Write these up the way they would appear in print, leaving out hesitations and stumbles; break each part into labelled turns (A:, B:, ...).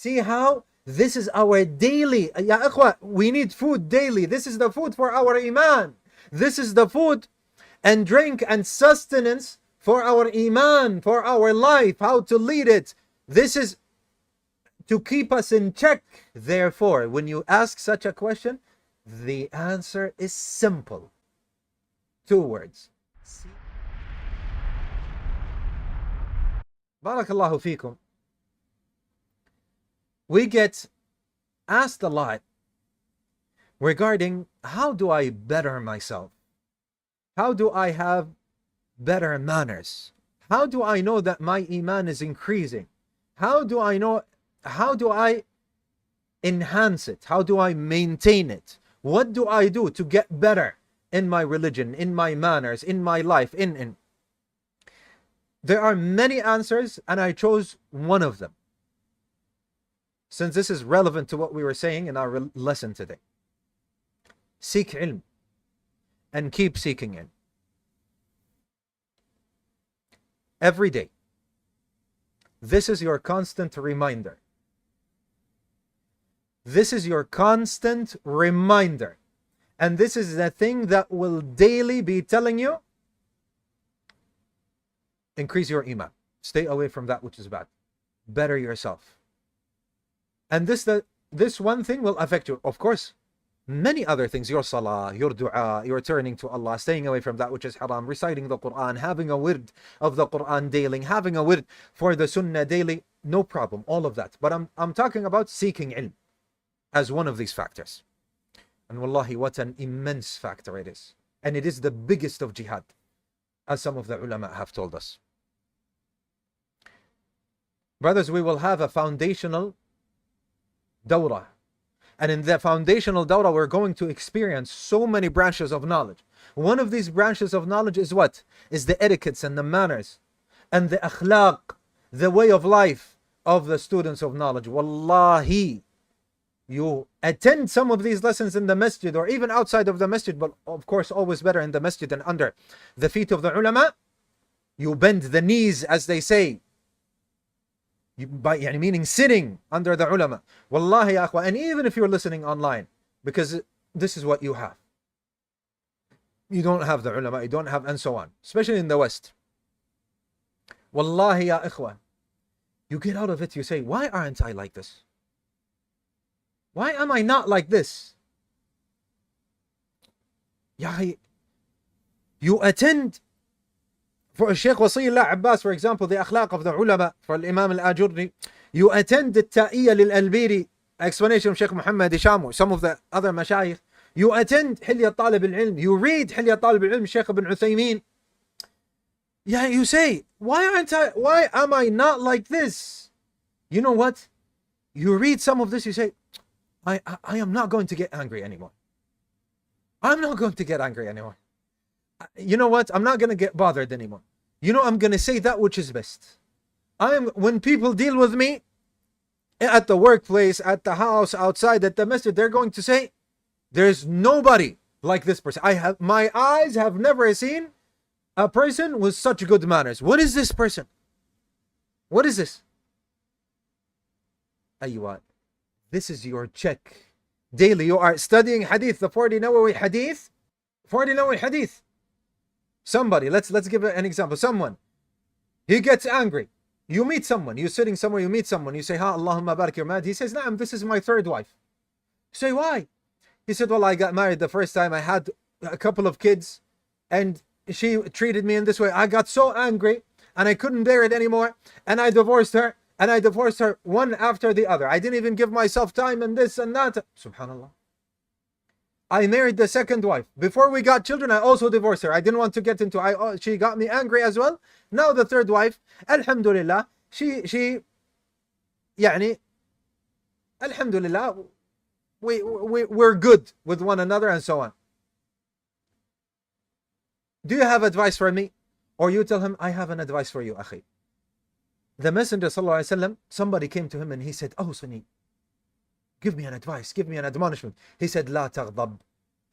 A: See how this is our daily, ya ikhwa, we need food daily. This is the food for our Iman. This is the food and drink and sustenance for our Iman, for our life, how to lead it. This is to keep us in check. Therefore, when you ask such a question, the answer is simple. 2 words. Barakallahu feekum. We get asked a lot regarding how do I better myself? How do I have better manners? How do I know that my Iman is increasing? How do I know? How do I enhance it? How do I maintain it? What do I do to get better in my religion, in my manners, in my life? There are many answers, and I chose one of them, since this is relevant to what we were saying in our lesson today. Seek ilm and keep seeking it. Every day. This is your constant reminder. This is your constant reminder. And this is the thing that will daily be telling you, increase your Iman. Stay away from that which is bad. Better yourself. And this one thing will affect you. Of course, many other things. Your salah, your dua, your turning to Allah, staying away from that which is haram, reciting the Quran, having a wird of the Quran daily, having a wird for the sunnah daily. No problem, all of that. But I'm talking about seeking ilm as one of these factors. And wallahi, what an immense factor it is. And it is the biggest of jihad, as some of the ulama have told us. Brothers, we will have a foundational dawrah. And in the foundational dawrah, we're going to experience so many branches of knowledge. One of these branches of knowledge is what? Is the etiquettes and the manners and the akhlaq, the way of life of the students of knowledge. Wallahi, you attend some of these lessons in the masjid or even outside of the masjid, but of course always better in the masjid and under the feet of the ulama. You bend the knees, as they say, meaning sitting under the ulama. Wallahi ya akhwa, and even if you're listening online, because this is what you have. You don't have the ulama, you don't have, and so on, especially in the West. Wallahi ya ikhwan, you get out of it, you say, why aren't I like this? Why am I not like this? You attend for Shaykh Wasiyullah Abbas, for example, the akhlaq of the ulama, for Imam al-Ajurri. You attend the Ta'iyya lil-Albiri, explanation of Shaykh Muhammad Ishamu, some of the other mashayikh. You attend Hilya Talib al-Ilm. You read Hilya Talib al-Ilm, Shaykh ibn Uthaymeen. Yeah, you say, why am I not like this? You know what? You read some of this, you say, I am not going to get angry anymore. I'm not going to get angry anymore. You know what? I'm not going to get bothered anymore. You know, I'm going to say that which is best. When people deal with me at the workplace, at the house, outside, at the masjid, they're going to say, there's nobody like this person. My eyes have never seen a person with such good manners. What is this person? What is this? Ayywa, this is your check. Daily you are studying hadith, the 40 Nawawi hadith. 40 Nawawi hadith. Somebody, let's give an example. Someone, he gets angry. You meet someone, you're sitting somewhere, you meet someone, you say, Ha, Allahumma barik your mad. He says, Naam, this is my third wife. You say, why? He said, well, I got married the first time, I had a couple of kids, and she treated me in this way. I got so angry, and I couldn't bear it anymore, and I divorced her, one after the other. I didn't even give myself time and this and that. Subhanallah. I married the second wife. Before we got children, I also divorced her. I didn't want to get into she got me angry as well. Now the third wife, alhamdulillah, she alhamdulillah, we're good with one another and so on. Do you have advice for me? Or you tell him, I have an advice for you, akhi. The Messenger sallallahu alaihi wasallam, somebody came to him and he said, oh Sunni, give me an advice, give me an admonishment. He said, لا تغضب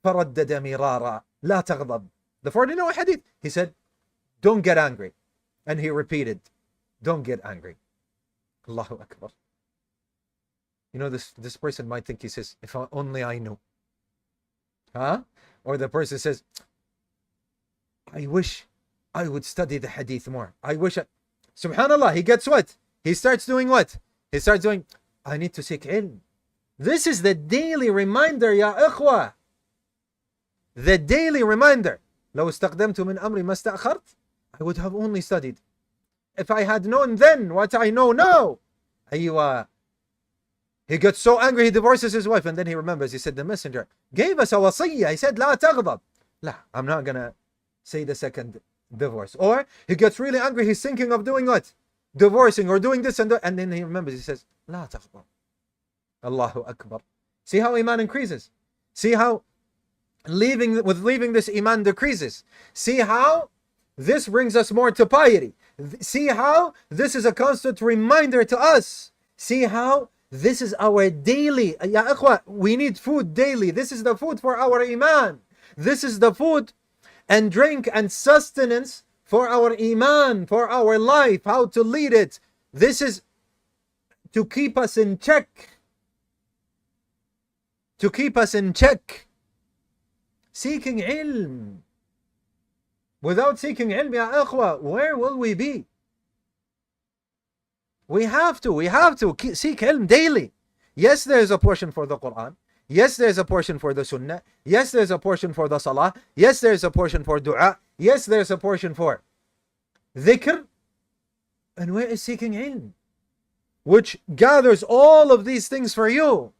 A: فردد مرارا لا تغضب. The 40 Nawawi hadith. He said, don't get angry. And he repeated, don't get angry. Allahu Akbar. You know, this person might think, he says, if only I knew. Huh? Or the person says, I wish I would study the hadith more. I wish Subhanallah, he gets what? He starts doing what? He starts doing, I need to seek ilm. This is the daily reminder, ya ikhwa. The daily reminder. لو استقدمت من أمري ما استأخرت, I would have only studied. If I had known then what I know now. Aywa. He gets so angry, he divorces his wife, and then he remembers, he said, the messenger gave us a wasiyya. He said, لا تغضب. لا, I'm not gonna say the second divorce. Or he gets really angry, he's thinking of doing what? Divorcing or doing this and that, and then he remembers, he says, لا تغضب. Allahu Akbar. See how Iman increases. See how leaving this Iman decreases. See how this brings us more to piety. See how this is a constant reminder to us. See how this is our daily, ya ikhwa, we need food daily. This is the food for our Iman. This is the food and drink and sustenance for our Iman, for our life, how to lead it. This is to keep us in check. To keep us in check. Seeking ilm. Without seeking ilm, ya ikhwa, where will we be? We have to seek ilm daily. Yes, there is a portion for the Quran. Yes, there is a portion for the Sunnah. Yes, there is a portion for the Salah. Yes, there is a portion for Dua. Yes, there is a portion for Dhikr. And where is seeking ilm? Which gathers all of these things for you.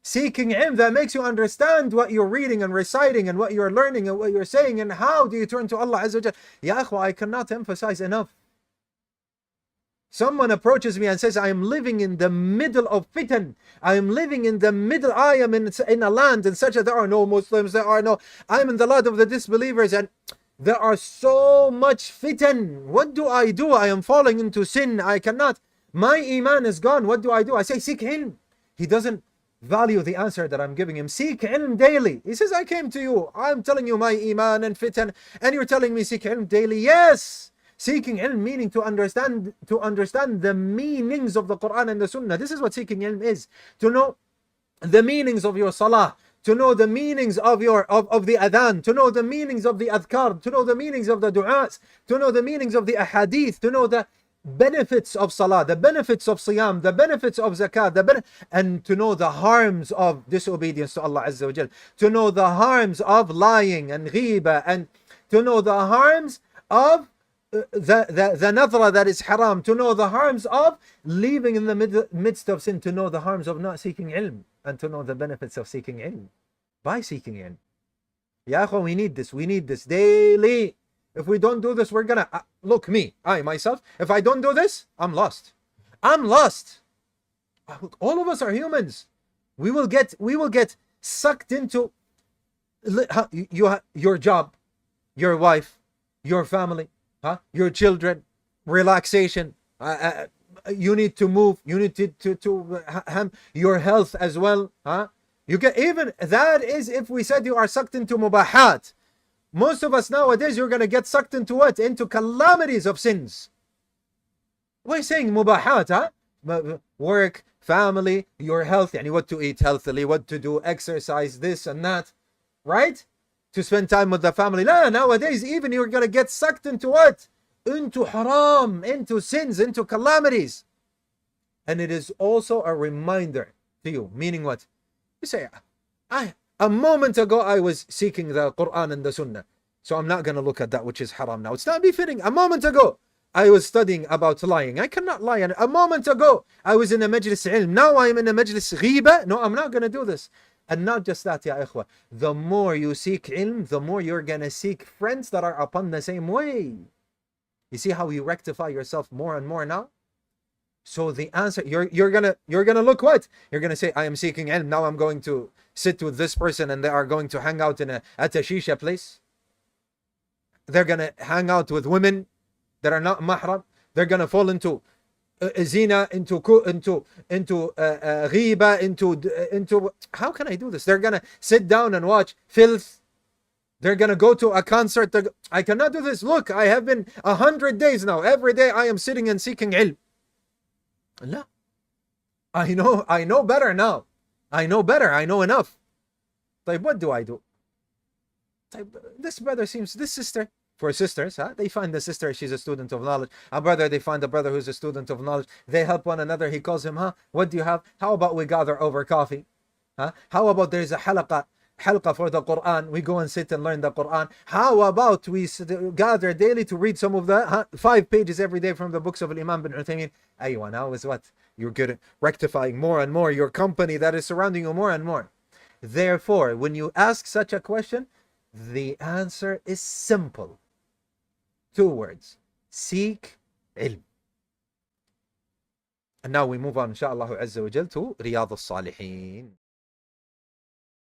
A: Seeking ilm that makes you understand what you're reading and reciting and what you're learning and what you're saying, and how do you turn to Allah Azza wa Jal. Ya akhwa, I cannot emphasize enough. Someone approaches me and says, I am living in the middle of fitan. I am living in the middle. I am in a land and such that there are no Muslims. I am in the land of the disbelievers, and there are so much fitan. What do? I am falling into sin. I cannot. My Iman is gone. What do? I say, seek ilm. He doesn't value the answer that I'm giving him. Seek ilm daily. He says, I came to you. I'm telling you my Iman and fitan, and you're telling me seek ilm daily. Yes. Seeking ilm meaning to understand the meanings of the Quran and the Sunnah. This is what seeking ilm is. To know the meanings of your salah, to know the meanings of of the adhan, to know the meanings of the adhkar, to know the meanings of the du'as, to know the meanings of the ahadith, to know the benefits of salah, the benefits of siyam, the benefits of zakat, and to know the harms of disobedience to Allah Azza wa Jal, to know the harms of lying and ghiba, and to know the harms of the nadra that is haram, to know the harms of living in the midst of sin, to know the harms of not seeking ilm, and to know the benefits of seeking ilm by seeking ilm. Ya akha, we need this daily. If we don't do this, we're gonna look, I myself, if I don't do this, I'm lost. All of us are humans. We will get sucked into your job, your wife, your family, your children, relaxation. You need to move. You need to your health as well. You get, even that is if we said you are sucked into mubahat. Most of us nowadays, you're going to get sucked into what? Into calamities of sins. We're saying mubahat, work, family, your health, yani what to eat healthily, what to do, exercise, this and that, right? To spend time with the family. No, nowadays, even you're going to get sucked into what? Into haram, into sins, into calamities. And it is also a reminder to you, meaning what? You say, a moment ago I was seeking the Quran and the Sunnah, so I'm not going to look at that which is haram now. It's not befitting. A moment ago I was studying about lying. I cannot lie. And a moment ago I was in a majlis ilm. Now I am in a majlis ghiba. No, I'm not going to do this. And not just that, ya ikhwa. The more you seek ilm, the more you're going to seek friends that are upon the same way. You see how you rectify yourself more and more now? So the answer, you're gonna look what? You're gonna say, I am seeking ilm. Now I'm going to sit with this person, and they are going to hang out at a shisha place. They're gonna hang out with women that are not mahram. They're gonna fall into zina, into ghiba, into how can I do this? They're gonna sit down and watch filth. They're gonna go to a concert. I cannot do this. Look, I have been 100 days now. Every day I am sitting and seeking ilm. لا. I know better now. I know better. I know enough. طيب, what do I do? طيب, this sister, for sisters, huh? They find the sister, she's a student of knowledge. A brother, they find a brother who's a student of knowledge. They help one another. He calls him, huh? What do you have? How about we gather over coffee? Huh? How about there's a halqa for the Quran? We go and sit and learn the Quran. How about we gather daily to read some of the 5 pages every day from the books of Imam bin Uthaymeen? Aywa, now is what? You're good at rectifying more and more your company that is surrounding you more and more. Therefore, when you ask such a question, the answer is simple. 2 words. Seek ilm. And now we move on, inshaAllah Azza wa Jal, to Riyadh al-Salihin.